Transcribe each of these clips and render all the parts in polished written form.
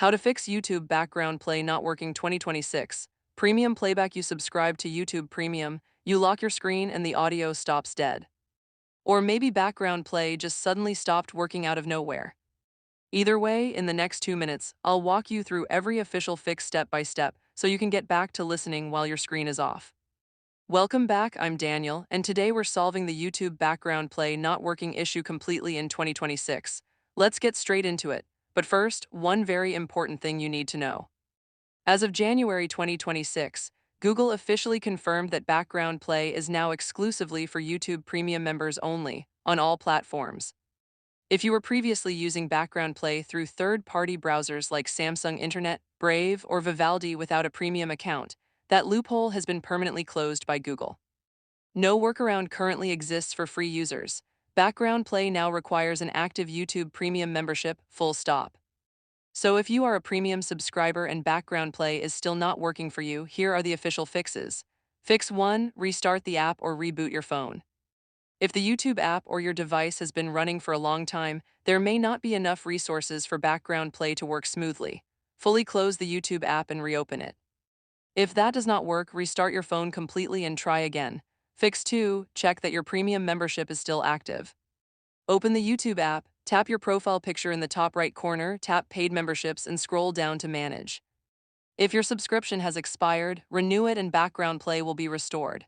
How to fix YouTube background play not working 2026. Premium playback. You subscribe to YouTube Premium, you lock your screen and the audio stops dead. Or maybe background play just suddenly stopped working out of nowhere. Either way, in the next 2 minutes, I'll walk you through every official fix step by step so you can get back to listening while your screen is off. Welcome back, I'm Daniel, and today we're solving the YouTube background play not working issue completely in 2026. Let's get straight into it. But first, one very important thing you need to know. As of January 2026, Google officially confirmed that background play is now exclusively for YouTube Premium members only, on all platforms. If you were previously using background play through third-party browsers like Samsung Internet, Brave, or Vivaldi without a premium account, that loophole has been permanently closed by Google. No workaround currently exists for free users. Background play now requires an active YouTube Premium membership, full stop. So if you are a premium subscriber and background play is still not working for you, here are the official fixes. Fix 1. Restart the app or reboot your phone. If the YouTube app or your device has been running for a long time, there may not be enough resources for background play to work smoothly. Fully close the YouTube app and reopen it. If that does not work, restart your phone completely and try again. Fix 2. Check that your premium membership is still active. Open the YouTube app, tap your profile picture in the top right corner, tap Paid Memberships and scroll down to Manage. If your subscription has expired, renew it and background play will be restored.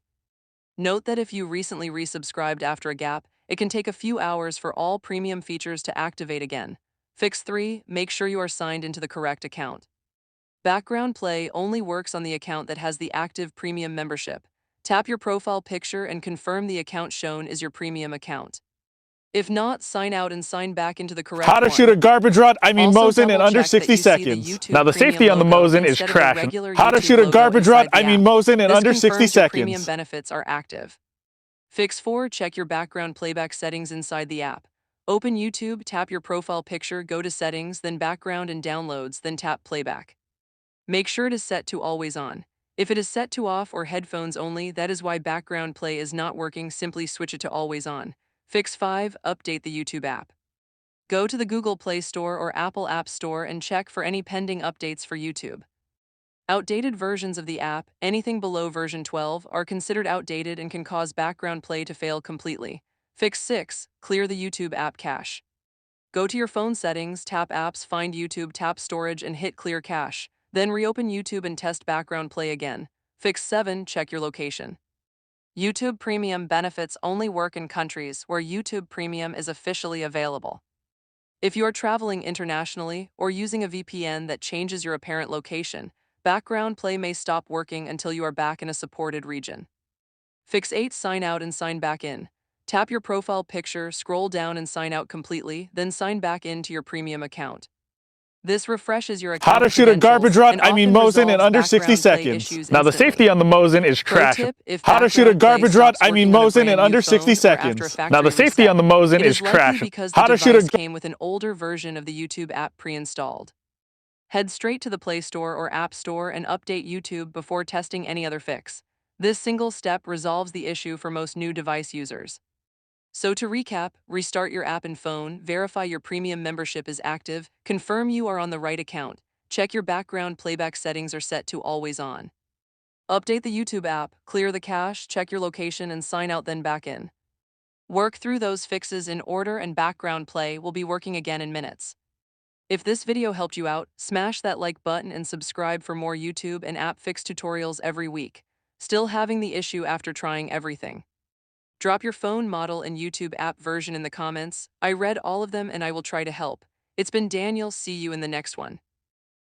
Note that if you recently resubscribed after a gap, it can take a few hours for all premium features to activate again. Fix 3. Make sure you are signed into the correct account. Background play only works on the account that has the active premium membership. Tap your profile picture and confirm the account shown is your premium account. If not, sign out and sign back into the correct How to shoot one. a garbage rod, Also, Mosin in under double-check that 60 you see the seconds. YouTube Now the Premium safety on the logo Mosin is instead of the crashing. regular How to YouTube shoot a logo garbage rod, inside the app. Mosin in This under 60 confirms your premium seconds. benefits are active. Fix 4. Check your background playback settings inside the app. Open YouTube, tap your profile picture, go to Settings, then Background and Downloads, then tap Playback. Make sure it is set to Always On. If it is set to Off or Headphones Only, that is why background play is not working. Simply switch it to Always On. Fix 5. Update the YouTube app. Go to the Google Play Store or Apple App Store and check for any pending updates for YouTube. Outdated versions of the app, anything below version 12, are considered outdated and can cause background play to fail completely. Fix 6. Clear the YouTube app cache. Go to your phone settings, tap Apps, find YouTube, tap Storage, and hit Clear Cache. Then reopen YouTube and test background play again. Fix 7. Check your location. YouTube Premium benefits only work in countries where YouTube Premium is officially available. If you are traveling internationally or using a VPN that changes your apparent location, background play may stop working until you are back in a supported region. Fix 8. Sign out and sign back in. Tap your profile picture, scroll down and sign out completely, then sign back into your premium account. This refreshes your How account to shoot a credentials garbage rod, and often Mosin in resolves under 60 background play seconds. issues Now the instantly. safety on the Mosin is Pro crashing. tip, if How to shoot a background play garbage rod, stops working on a Mosin in brand new under 60 phone or after a seconds. Now the factory safety on the reset, Mosin it is is likely crashing. because the How to shoot device a came with an older version of the YouTube app pre-installed. Head straight to the Play Store or App Store and update YouTube before testing any other fix. This single step resolves the issue for most new device users. So to recap, restart your app and phone, verify your premium membership is active, confirm you are on the right account, check your background playback settings are set to always on. Update the YouTube app, clear the cache, check your location and sign out then back in. Work through those fixes in order and background play will be working again in minutes. If this video helped you out, smash that like button and subscribe for more YouTube and app fix tutorials every week. Still having the issue after trying everything? Drop your phone model and YouTube app version in the comments. I read all of them and I will try to help. It's been Daniel, see you in the next one.